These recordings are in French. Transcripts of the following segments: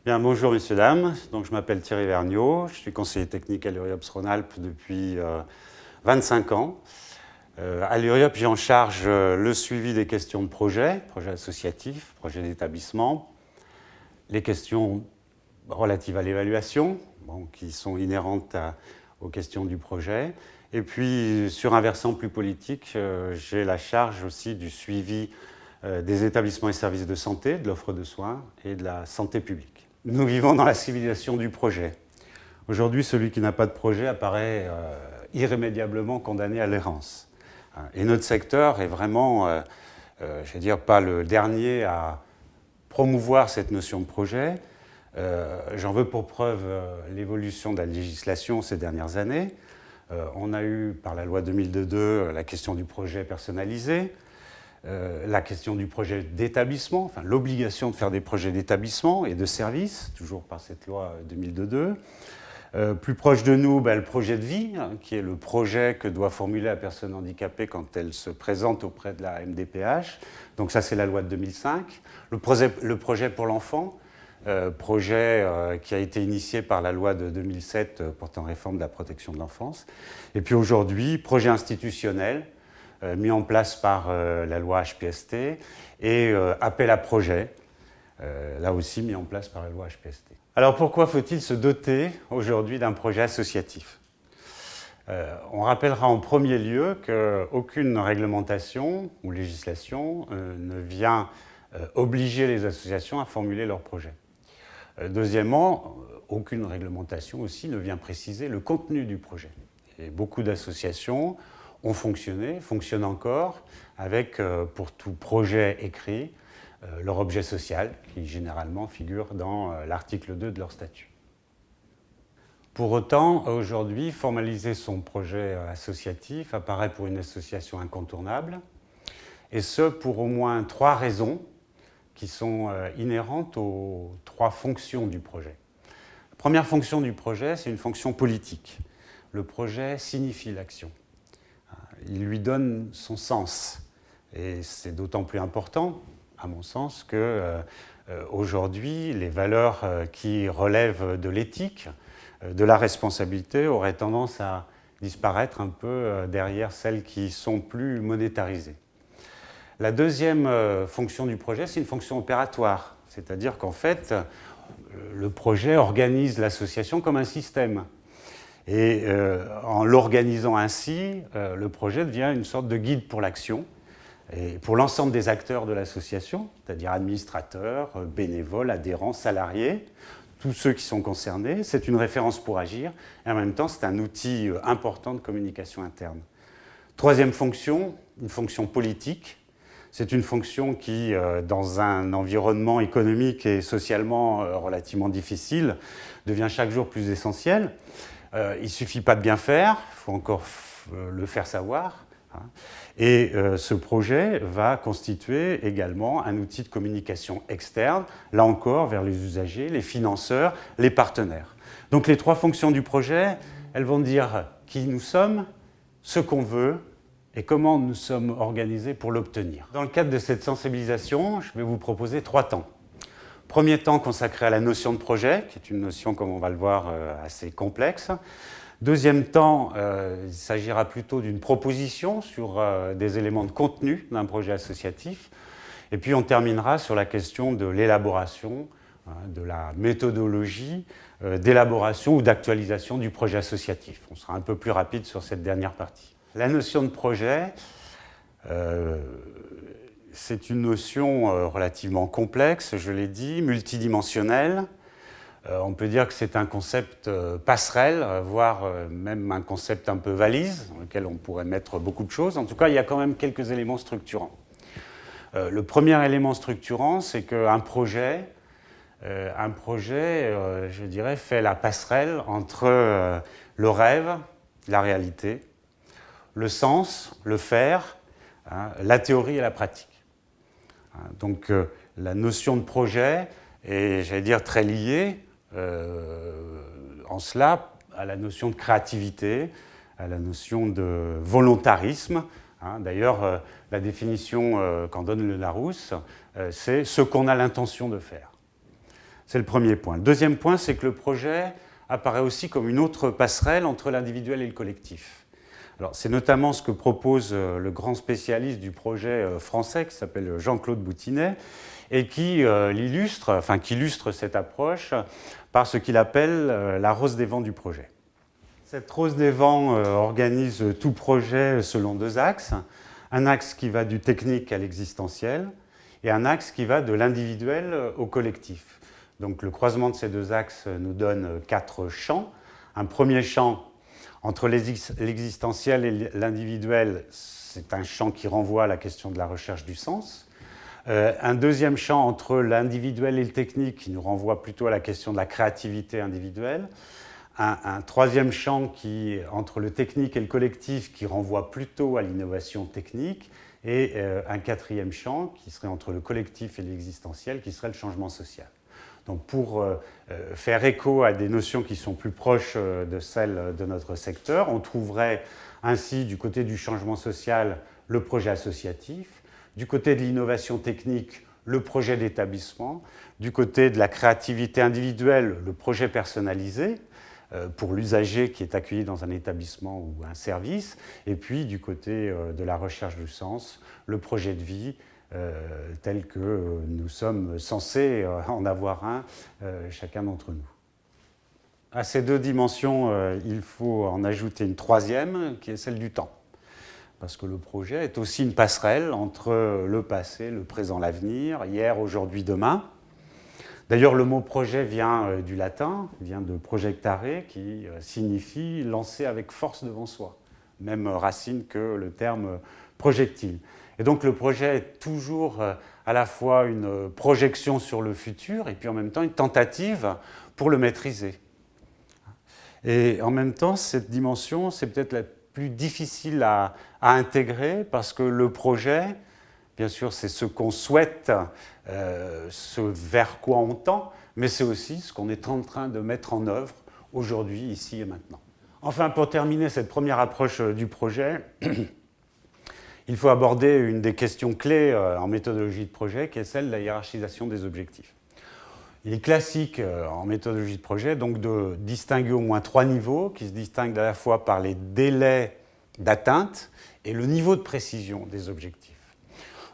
Bien, bonjour messieurs, dames. Donc, je m'appelle Thierry Vergniaud, je suis conseiller technique à l'URIOPS Rhône-Alpes depuis 25 ans. À l'URIOPS, j'ai en charge le suivi des questions de projets associatifs, projets d'établissement, les questions relatives à l'évaluation, qui sont inhérentes aux questions du projet. Et puis, sur un versant plus politique, j'ai la charge aussi du suivi des établissements et services de santé, de l'offre de soins et de la santé publique. Nous vivons dans la civilisation du projet. Aujourd'hui, celui qui n'a pas de projet apparaît irrémédiablement condamné à l'errance. Et notre secteur est vraiment, je vais dire, pas le dernier à promouvoir cette notion de projet. J'en veux pour preuve l'évolution de la législation ces dernières années. On a eu, par la loi 2002, la question du projet personnalisé, la question du projet d'établissement, enfin l'obligation de faire des projets d'établissement et de services, toujours par cette loi 2002. Plus proche de nous, le projet de vie, qui est le projet que doit formuler la personne handicapée quand elle se présente auprès de la MDPH. Donc ça, c'est la loi de 2005. Le projet pour l'enfant, projet qui a été initié par la loi de 2007 portant réforme de la protection de l'enfance. Et puis aujourd'hui, projet institutionnel, mis en place par la loi HPST, et appel à projet, là aussi mis en place par la loi HPST. Alors pourquoi faut-il se doter aujourd'hui d'un projet associatif ? On rappellera en premier lieu qu'aucune réglementation ou législation ne vient obliger les associations à formuler leur projet. Deuxièmement, aucune réglementation aussi ne vient préciser le contenu du projet. Et beaucoup d'associations ont fonctionné, fonctionnent encore, avec, pour tout projet écrit, leur objet social, qui généralement figure dans l'article 2 de leur statut. Pour autant, aujourd'hui, formaliser son projet associatif apparaît pour une association incontournable, et ce pour au moins 3 raisons qui sont inhérentes aux 3 fonctions du projet. La première fonction du projet, c'est une fonction politique. Le projet signifie l'action. Il lui donne son sens. Et c'est d'autant plus important, à mon sens, qu'aujourd'hui, les valeurs qui relèvent de l'éthique, de la responsabilité, auraient tendance à disparaître un peu derrière celles qui sont plus monétarisées. La deuxième fonction du projet, c'est une fonction opératoire. C'est-à-dire qu'en fait, le projet organise l'association comme un système. Et en l'organisant ainsi, le projet devient une sorte de guide pour l'action, et pour l'ensemble des acteurs de l'association, c'est-à-dire administrateurs, bénévoles, adhérents, salariés, tous ceux qui sont concernés. C'est une référence pour agir, et en même temps, c'est un outil important de communication interne. Troisième fonction, une fonction politique. C'est une fonction qui, dans un environnement économique et socialement relativement difficile, devient chaque jour plus essentielle. Il ne suffit pas de bien faire, il faut encore le faire savoir. Et ce projet va constituer également un outil de communication externe, là encore vers les usagers, les financeurs, les partenaires. Donc les 3 fonctions du projet, elles vont dire qui nous sommes, ce qu'on veut et comment nous sommes organisés pour l'obtenir. Dans le cadre de cette sensibilisation, je vais vous proposer 3 temps. Premier temps consacré à la notion de projet, qui est une notion, comme on va le voir, assez complexe. Deuxième temps, il s'agira plutôt d'une proposition sur des éléments de contenu d'un projet associatif. Et puis on terminera sur la question de l'élaboration, de la méthodologie d'élaboration ou d'actualisation du projet associatif. On sera un peu plus rapide sur cette dernière partie. La notion de projet, c'est une notion relativement complexe, je l'ai dit, multidimensionnelle. On peut dire que c'est un concept passerelle, voire même un concept un peu valise, dans lequel on pourrait mettre beaucoup de choses. En tout cas, il y a quand même quelques éléments structurants. Le premier élément structurant, c'est qu'un projet, je dirais, fait la passerelle entre le rêve, la réalité, le sens, le faire, la théorie et la pratique. Donc la notion de projet est, j'allais dire, très liée en cela à la notion de créativité, à la notion de volontarisme, D'ailleurs, la définition qu'en donne le Larousse, c'est ce qu'on a l'intention de faire. C'est le premier point. Le deuxième point, c'est que le projet apparaît aussi comme une autre passerelle entre l'individuel et le collectif. Alors, c'est notamment ce que propose le grand spécialiste du projet français qui s'appelle Jean-Claude Boutinet et qui illustre cette approche par ce qu'il appelle la rose des vents du projet. Cette rose des vents organise tout projet selon deux axes. Un axe qui va du technique à l'existentiel et un axe qui va de l'individuel au collectif. Donc le croisement de ces deux axes nous donne 4 champs. Un premier champ entre l'existentiel et l'individuel, c'est un champ qui renvoie à la question de la recherche du sens. Un deuxième champ entre l'individuel et le technique qui nous renvoie plutôt à la question de la créativité individuelle. Un troisième champ entre le technique et le collectif qui renvoie plutôt à l'innovation technique. Et un quatrième champ qui serait entre le collectif et l'existentiel qui serait le changement social. Donc pour faire écho à des notions qui sont plus proches de celles de notre secteur, on trouverait ainsi du côté du changement social le projet associatif, du côté de l'innovation technique le projet d'établissement, du côté de la créativité individuelle le projet personnalisé pour l'usager qui est accueilli dans un établissement ou un service, et puis du côté de la recherche du sens, le projet de vie, tel que nous sommes censés en avoir un, chacun d'entre nous. À ces deux dimensions, il faut en ajouter une troisième, qui est celle du temps. Parce que le projet est aussi une passerelle entre le passé, le présent, l'avenir, hier, aujourd'hui, demain. D'ailleurs, le mot projet vient du latin, vient de projectare, qui signifie lancer avec force devant soi. Même racine que le terme projectile. Et donc le projet est toujours à la fois une projection sur le futur et puis en même temps une tentative pour le maîtriser. Et en même temps, cette dimension, c'est peut-être la plus difficile à intégrer parce que le projet, bien sûr, c'est ce qu'on souhaite, ce vers quoi on tend, mais c'est aussi ce qu'on est en train de mettre en œuvre aujourd'hui, ici et maintenant. Enfin, pour terminer cette première approche du projet, il faut aborder une des questions clés en méthodologie de projet, qui est celle de la hiérarchisation des objectifs. Il est classique en méthodologie de projet donc de distinguer au moins 3 niveaux, qui se distinguent à la fois par les délais d'atteinte et le niveau de précision des objectifs.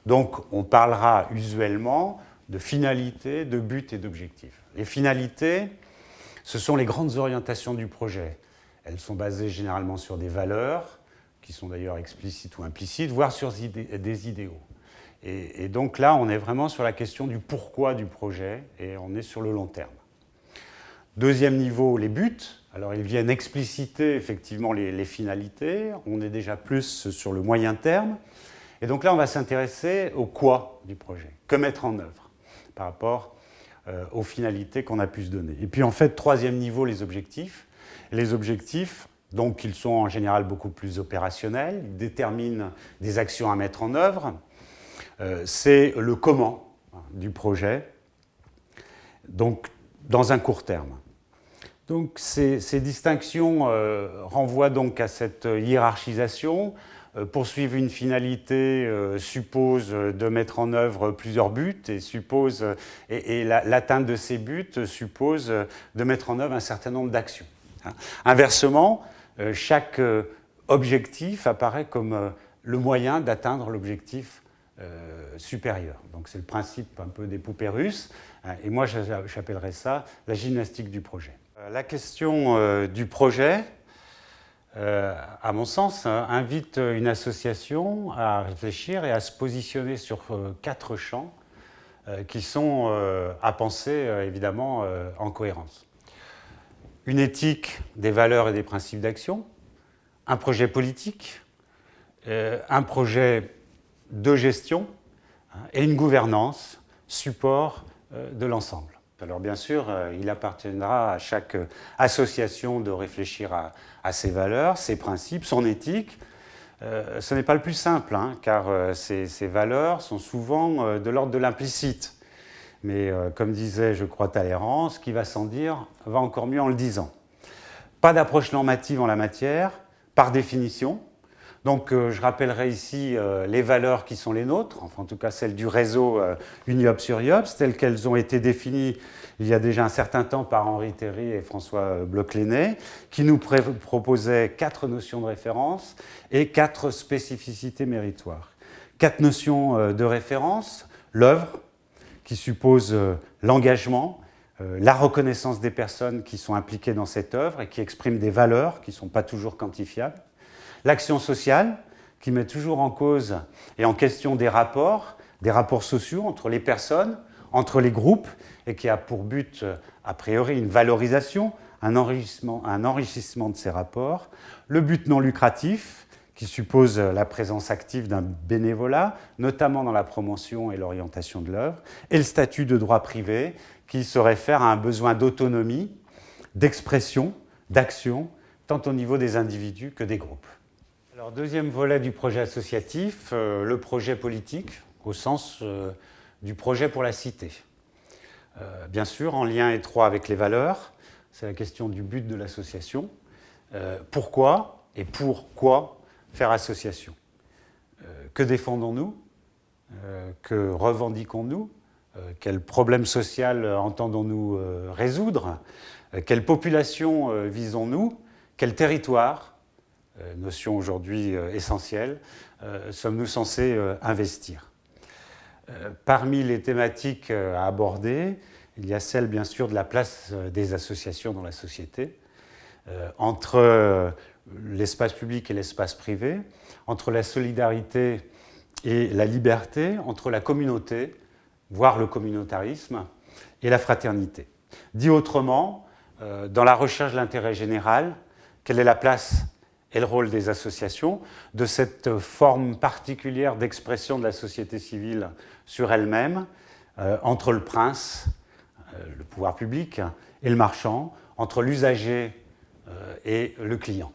Donc on parlera usuellement de finalité, de but et d'objectif. Les finalités, ce sont les grandes orientations du projet. Elles sont basées généralement sur des valeurs, qui sont d'ailleurs explicites ou implicites, voire sur des idéaux. Et donc là, on est vraiment sur la question du pourquoi du projet, et on est sur le long terme. Deuxième niveau, les buts. Alors, ils viennent expliciter effectivement les finalités. On est déjà plus sur le moyen terme. Et donc là, on va s'intéresser au quoi du projet. Que mettre en œuvre par rapport aux finalités qu'on a pu se donner. Et puis, en fait, troisième niveau, les objectifs. Les objectifs, donc, ils sont en général beaucoup plus opérationnels. Ils déterminent des actions à mettre en œuvre. C'est le comment du projet, donc dans un court terme. Donc ces distinctions renvoient donc à cette hiérarchisation. Poursuivre une finalité suppose de mettre en œuvre plusieurs buts et l'atteinte de ces buts suppose de mettre en œuvre un certain nombre d'actions. Inversement, chaque objectif apparaît comme le moyen d'atteindre l'objectif supérieur. Donc c'est le principe un peu des poupées russes, et moi j'appellerais ça la gymnastique du projet. La question du projet, à mon sens, invite une association à réfléchir et à se positionner sur 4 champs qui sont à penser évidemment en cohérence. Une éthique des valeurs et des principes d'action, un projet politique, un projet de gestion et une gouvernance, support de l'ensemble. Alors bien sûr, il appartiendra à chaque association de réfléchir à ses valeurs, ses principes, son éthique. Ce n'est pas le plus simple, car ces valeurs sont souvent de l'ordre de l'implicite. Mais comme disait, je crois, Talleyrand, ce qui va sans dire va encore mieux en le disant. Pas d'approche normative en la matière, par définition. Donc, je rappellerai ici les valeurs qui sont les nôtres, enfin en tout cas celles du réseau UniOps-URIOPS, telles qu'elles ont été définies il y a déjà un certain temps par Henri Théry et François Bloch-Lenné, qui nous proposaient 4 notions de référence et 4 spécificités méritoires. 4 notions de référence, l'œuvre, qui suppose l'engagement, la reconnaissance des personnes qui sont impliquées dans cette œuvre et qui expriment des valeurs qui ne sont pas toujours quantifiables. L'action sociale, qui met toujours en cause et en question des rapports sociaux entre les personnes, entre les groupes, et qui a pour but, a priori, une valorisation, un enrichissement de ces rapports. Le but non lucratif, qui suppose la présence active d'un bénévolat, notamment dans la promotion et l'orientation de l'œuvre, et le statut de droit privé, qui se réfère à un besoin d'autonomie, d'expression, d'action, tant au niveau des individus que des groupes. Alors, deuxième volet du projet associatif, le projet politique, au sens du projet pour la cité. Bien sûr, en lien étroit avec les valeurs, c'est la question du but de l'association. Pourquoi et pourquoi faire association? Que défendons-nous? Que revendiquons-nous? Quel problème social entendons-nous résoudre? Quelle population visons-nous? Quel territoire, notion aujourd'hui essentielle, sommes-nous censés investir? Parmi les thématiques à aborder, il y a celle bien sûr de la place des associations dans la société, entre l'espace public et l'espace privé, entre la solidarité et la liberté, entre la communauté, voire le communautarisme, et la fraternité. Dit autrement, dans la recherche de l'intérêt général, quelle est la place et le rôle des associations, de cette forme particulière d'expression de la société civile sur elle-même, entre le prince, le pouvoir public, et le marchand, entre l'usager et le client.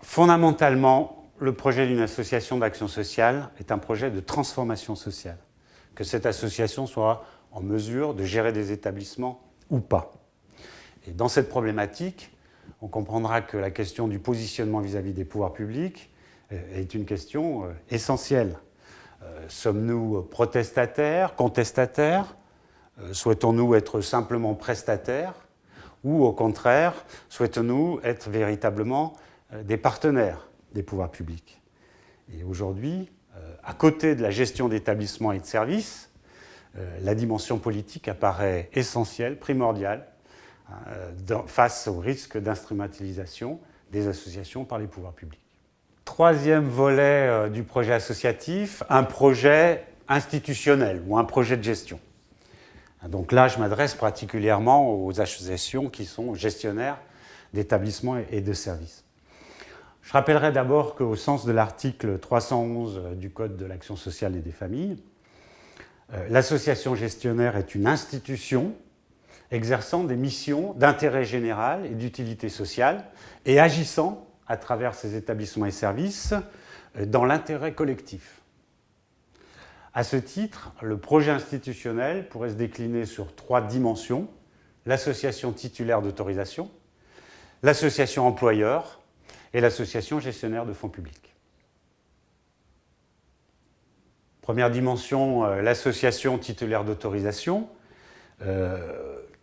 Fondamentalement, le projet d'une association d'action sociale est un projet de transformation sociale. Que cette association soit en mesure de gérer des établissements ou pas. Et dans cette problématique, on comprendra que la question du positionnement vis-à-vis des pouvoirs publics est une question essentielle. Sommes-nous protestataires, contestataires? Souhaitons-nous être simplement prestataires? Ou au contraire, souhaitons-nous être véritablement des partenaires des pouvoirs publics? Et aujourd'hui, à côté de la gestion d'établissements et de services, la dimension politique apparaît essentielle, primordiale, face au risque d'instrumentalisation des associations par les pouvoirs publics. Troisième volet du projet associatif, un projet institutionnel ou un projet de gestion. Donc là, je m'adresse particulièrement aux associations qui sont gestionnaires d'établissements et de services. Je rappellerai d'abord qu'au sens de l'article 311 du Code de l'action sociale et des familles, l'association gestionnaire est une institution exerçant des missions d'intérêt général et d'utilité sociale et agissant à travers ses établissements et services dans l'intérêt collectif. À ce titre, le projet institutionnel pourrait se décliner sur 3 dimensions: l'association titulaire d'autorisation, l'association employeur et l'association gestionnaire de fonds publics. Première dimension, l'association titulaire d'autorisation.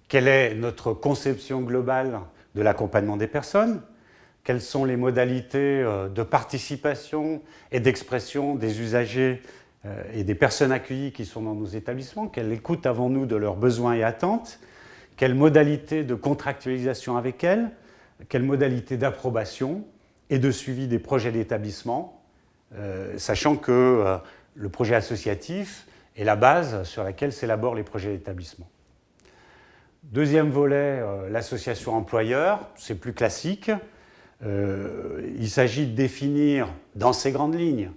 Quelle est notre conception globale de l'accompagnement des personnes? Quelles sont les modalités de participation et d'expression des usagers et des personnes accueillies qui sont dans nos établissements? Quelle écoute avons-nous de leurs besoins et attentes? Quelles modalités de contractualisation avec elles? Quelles modalités d'approbation et de suivi des projets d'établissement, sachant que le projet associatif est la base sur laquelle s'élaborent les projets d'établissement. Deuxième volet, l'association employeur, c'est plus classique. Il s'agit de définir dans ces grandes lignes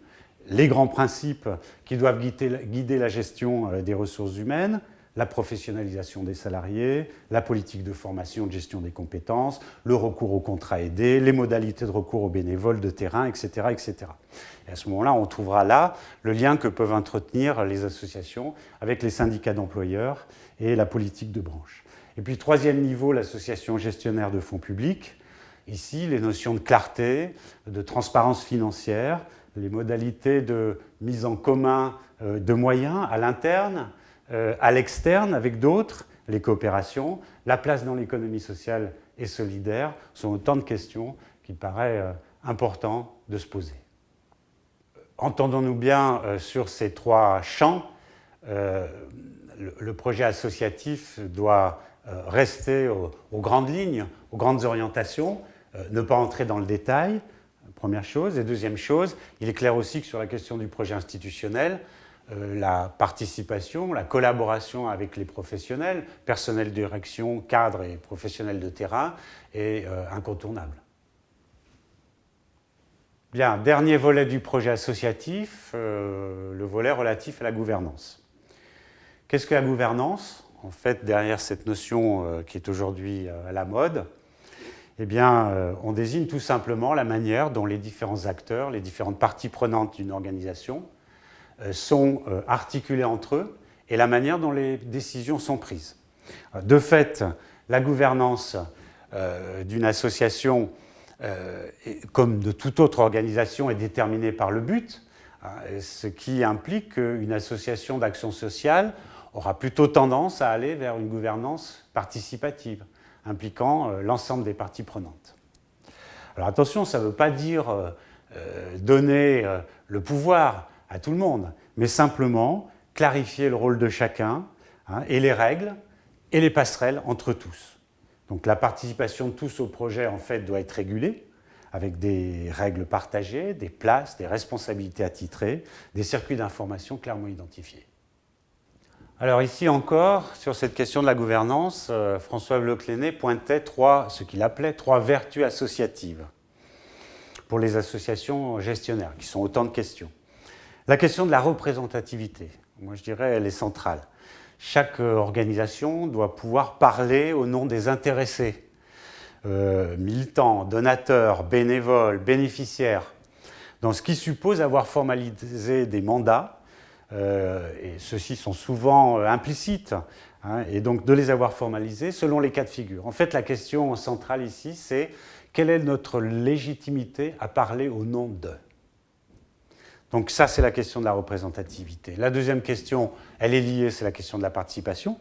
les grands principes qui doivent guider la gestion des ressources humaines, la professionnalisation des salariés, la politique de formation, de gestion des compétences, le recours aux contrats aidés, les modalités de recours aux bénévoles de terrain, etc., etc. Et à ce moment-là, on trouvera là le lien que peuvent entretenir les associations avec les syndicats d'employeurs et la politique de branche. Et puis, troisième niveau, l'association gestionnaire de fonds publics. Ici, les notions de clarté, de transparence financière, les modalités de mise en commun de moyens à l'interne, à l'externe avec d'autres, les coopérations, la place dans l'économie sociale et solidaire sont autant de questions qu'il paraît important de se poser. Entendons-nous bien sur ces trois champs, le projet associatif doit rester aux grandes lignes, aux grandes orientations, ne pas entrer dans le détail, première chose. Et deuxième chose, il est clair aussi que sur la question du projet institutionnel, la participation, la collaboration avec les professionnels, personnel de direction, cadres et professionnels de terrain, est incontournable. Bien, dernier volet du projet associatif, le volet relatif à la gouvernance. Qu'est-ce que la gouvernance? En fait, derrière cette notion qui est aujourd'hui à la mode, eh bien, on désigne tout simplement la manière dont les différents acteurs, les différentes parties prenantes d'une organisation sont articulés entre eux et la manière dont les décisions sont prises. De fait, la gouvernance d'une association, comme de toute autre organisation, est déterminée par le but, ce qui implique qu'une association d'action sociale aura plutôt tendance à aller vers une gouvernance participative, impliquant l'ensemble des parties prenantes. Alors attention, ça ne veut pas dire donner le pouvoir à tout le monde, mais simplement clarifier le rôle de chacun et les règles et les passerelles entre tous. Donc la participation de tous au projet en fait doit être régulée avec des règles partagées, des places, des responsabilités attitrées, des circuits d'information clairement identifiés. Alors ici encore, sur cette question de la gouvernance, François Lecléné pointait ce qu'il appelait trois vertus associatives pour les associations gestionnaires, qui sont autant de questions. La question de la représentativité, moi je dirais, elle est centrale. Chaque organisation doit pouvoir parler au nom des intéressés, militants, donateurs, bénévoles, bénéficiaires, dans ce qui suppose avoir formalisé des mandats, et ceux-ci sont souvent implicites, et donc de les avoir formalisés selon les cas de figure. En fait, la question centrale ici, c'est quelle est notre légitimité à parler au nom d'eux? Donc ça, c'est la question de la représentativité. La deuxième question, elle est liée, c'est la question de la participation.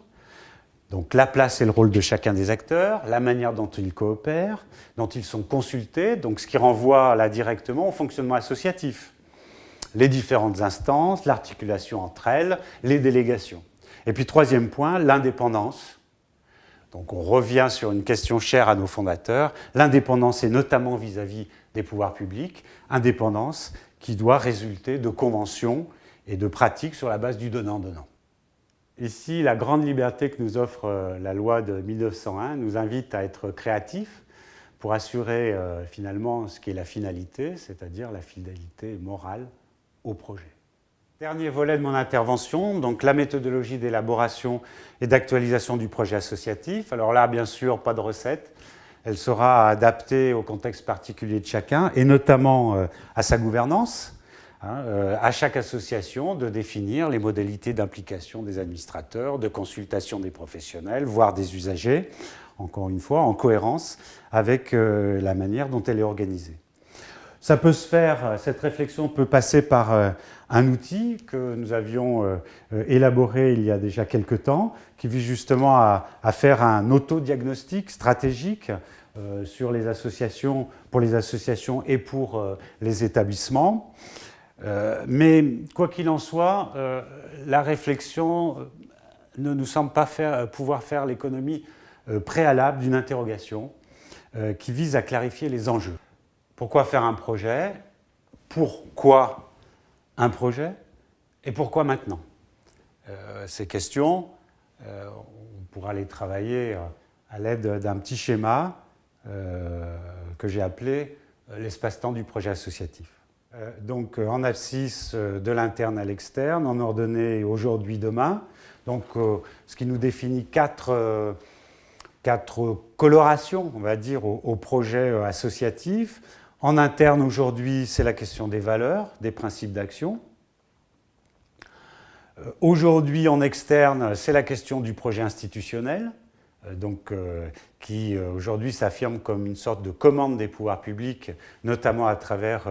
Donc la place et le rôle de chacun des acteurs, la manière dont ils coopèrent, dont ils sont consultés, donc ce qui renvoie là directement au fonctionnement associatif. Les différentes instances, l'articulation entre elles, les délégations. Et puis troisième point, l'indépendance. Donc on revient sur une question chère à nos fondateurs. L'indépendance est notamment vis-à-vis des pouvoirs publics, indépendance qui doit résulter de conventions et de pratiques sur la base du donnant-donnant. Ici, la grande liberté que nous offre la loi de 1901 nous invite à être créatifs pour assurer finalement ce qui est la finalité, c'est-à-dire la fidélité morale au projet. Dernier volet de mon intervention, donc la méthodologie d'élaboration et d'actualisation du projet associatif. Alors là, bien sûr, pas de recette. Elle sera adaptée au contexte particulier de chacun, et notamment à sa gouvernance, à chaque association de définir les modalités d'implication des administrateurs, de consultation des professionnels, voire des usagers, encore une fois, en cohérence avec la manière dont elle est organisée. Ça peut se faire, cette réflexion peut passer par un outil que nous avions élaboré il y a déjà quelques temps, qui vise justement à faire un autodiagnostic stratégique sur les associations, pour les associations et pour les établissements. Mais quoi qu'il en soit, la réflexion ne nous semble pas pouvoir faire l'économie préalable d'une interrogation qui vise à clarifier les enjeux. Pourquoi faire un projet? Pourquoi un projet? Et pourquoi maintenant? Ces questions, on pourra les travailler à l'aide d'un petit schéma que j'ai appelé l'espace-temps du projet associatif. Donc en abscisse de l'interne à l'externe, en ordonnée aujourd'hui, demain. Donc ce qui nous définit quatre colorations, on va dire, au projet associatif. En interne, aujourd'hui, c'est la question des valeurs, des principes d'action. Aujourd'hui, en externe, c'est la question du projet institutionnel, qui aujourd'hui s'affirme comme une sorte de commande des pouvoirs publics, notamment à travers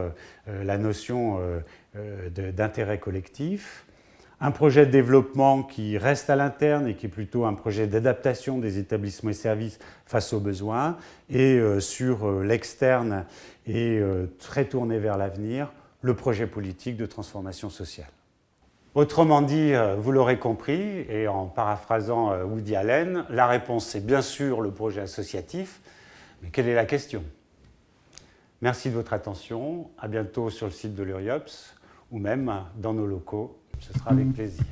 la notion d'intérêt collectif. Un projet de développement qui reste à l'interne et qui est plutôt un projet d'adaptation des établissements et services face aux besoins, et sur l'externe et très tourné vers l'avenir, le projet politique de transformation sociale. Autrement dit, vous l'aurez compris, et en paraphrasant Woody Allen, la réponse c'est bien sûr le projet associatif, mais quelle est la question? Merci de votre attention, à bientôt sur le site de l'URIOPS ou même dans nos locaux, ce sera avec plaisir.